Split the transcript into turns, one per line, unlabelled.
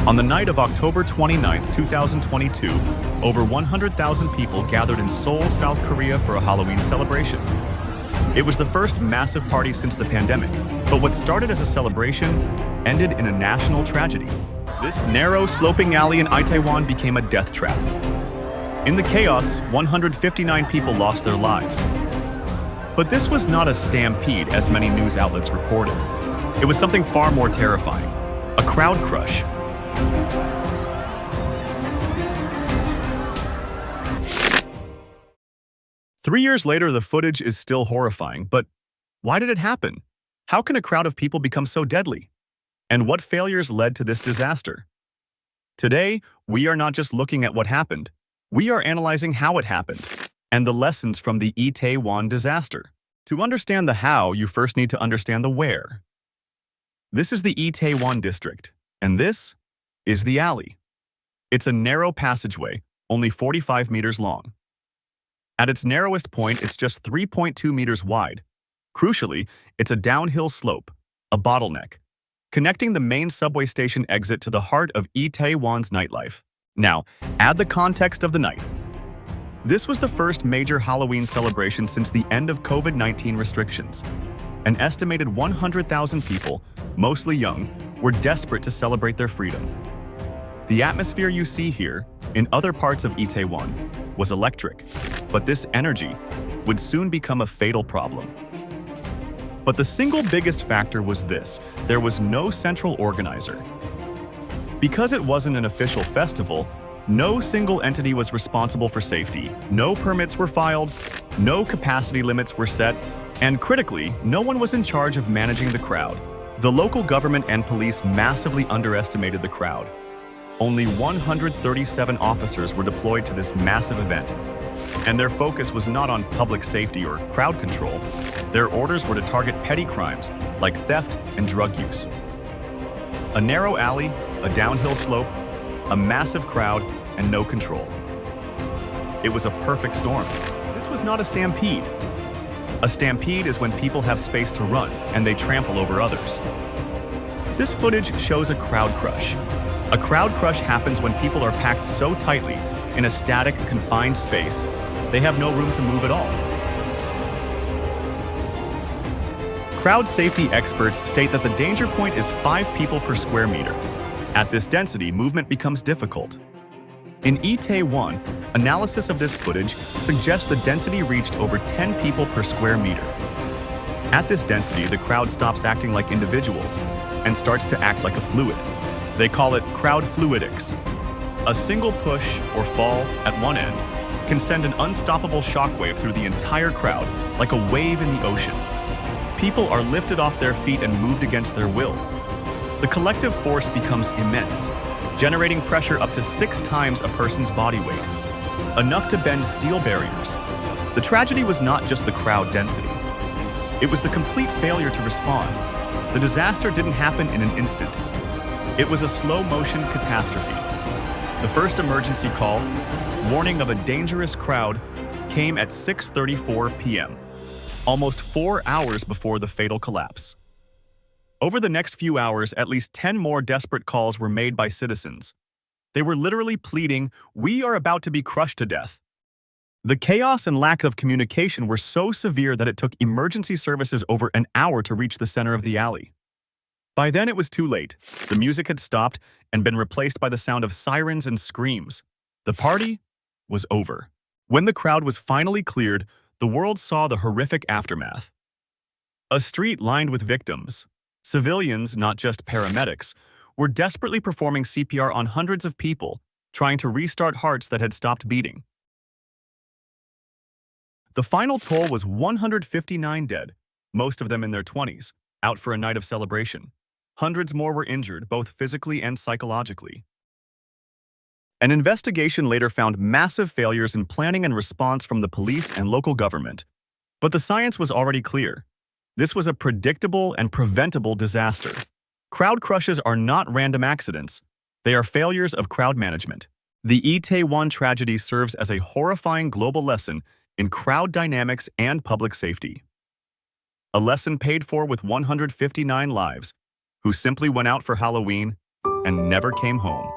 On the night of October 29, 2022, over 100,000 people gathered in Seoul, South Korea for a Halloween celebration. It was the first massive party since the pandemic, but what started as a celebration ended in a national tragedy. This narrow, sloping alley in Itaewon became a death trap. In the chaos, 159 people lost their lives. But this was not a stampede, as many news outlets reported. It was something far more terrifying, a crowd crush. 3 years later, the footage is still horrifying, but why did it happen? How can a crowd of people become so deadly? And what failures led to this disaster? Today, we are not just looking at what happened. We are analyzing how it happened and the lessons from the Itaewon disaster. To understand the how, you first need to understand the where. This is the Itaewon district, and this is the alley. It's a narrow passageway, only 45 meters long. At its narrowest point, it's just 3.2 meters wide. Crucially, it's a downhill slope, a bottleneck, connecting the main subway station exit to the heart of Itaewon's nightlife. Now, add the context of the night. This was the first major Halloween celebration since the end of COVID-19 restrictions. An estimated 100,000 people, mostly young, were desperate to celebrate their freedom. The atmosphere you see here, in other parts of Itaewon, was electric, but this energy would soon become a fatal problem. But the single biggest factor was this: there was no central organizer. Because it wasn't an official festival, no single entity was responsible for safety, no permits were filed, no capacity limits were set, and critically, no one was in charge of managing the crowd. The local government and police massively underestimated the crowd. Only 137 officers were deployed to this massive event, and their focus was not on public safety or crowd control. Their orders were to target petty crimes like theft and drug use. A narrow alley, a downhill slope, a massive crowd, and no control. It was a perfect storm. This was not a stampede. A stampede is when people have space to run and they trample over others. This footage shows a crowd crush. A crowd crush happens when people are packed so tightly in a static, confined space, they have no room to move at all. Crowd safety experts state that the danger point is 5 people per square meter. At this density, movement becomes difficult. In Itaewon, analysis of this footage suggests the density reached over 10 people per square meter. At this density, the crowd stops acting like individuals and starts to act like a fluid. They call it crowd fluidics. A single push or fall at one end can send an unstoppable shockwave through the entire crowd, like a wave in the ocean. People are lifted off their feet and moved against their will. The collective force becomes immense, generating pressure up to 6 times a person's body weight, enough to bend steel barriers. The tragedy was not just the crowd density. It was the complete failure to respond. The disaster didn't happen in an instant. It was a slow-motion catastrophe. The first emergency call, warning of a dangerous crowd, came at 6:34 p.m., almost 4 hours before the fatal collapse. Over the next few hours, at least 10 more desperate calls were made by citizens. They were literally pleading, "We are about to be crushed to death." The chaos and lack of communication were so severe that it took emergency services over an hour to reach the center of the alley. By then, it was too late. The music had stopped and been replaced by the sound of sirens and screams. The party was over. When the crowd was finally cleared, the world saw the horrific aftermath. A street lined with victims. Civilians, not just paramedics, were desperately performing CPR on hundreds of people, trying to restart hearts that had stopped beating. The final toll was 159 dead, most of them in their 20s, out for a night of celebration. Hundreds more were injured, both physically and psychologically. An investigation later found massive failures in planning and response from the police and local government. But the science was already clear. This was a predictable and preventable disaster. Crowd crushes are not random accidents. They are failures of crowd management. The Itaewon tragedy serves as a horrifying global lesson in crowd dynamics and public safety. A lesson paid for with 159 lives, who simply went out for Halloween and never came home.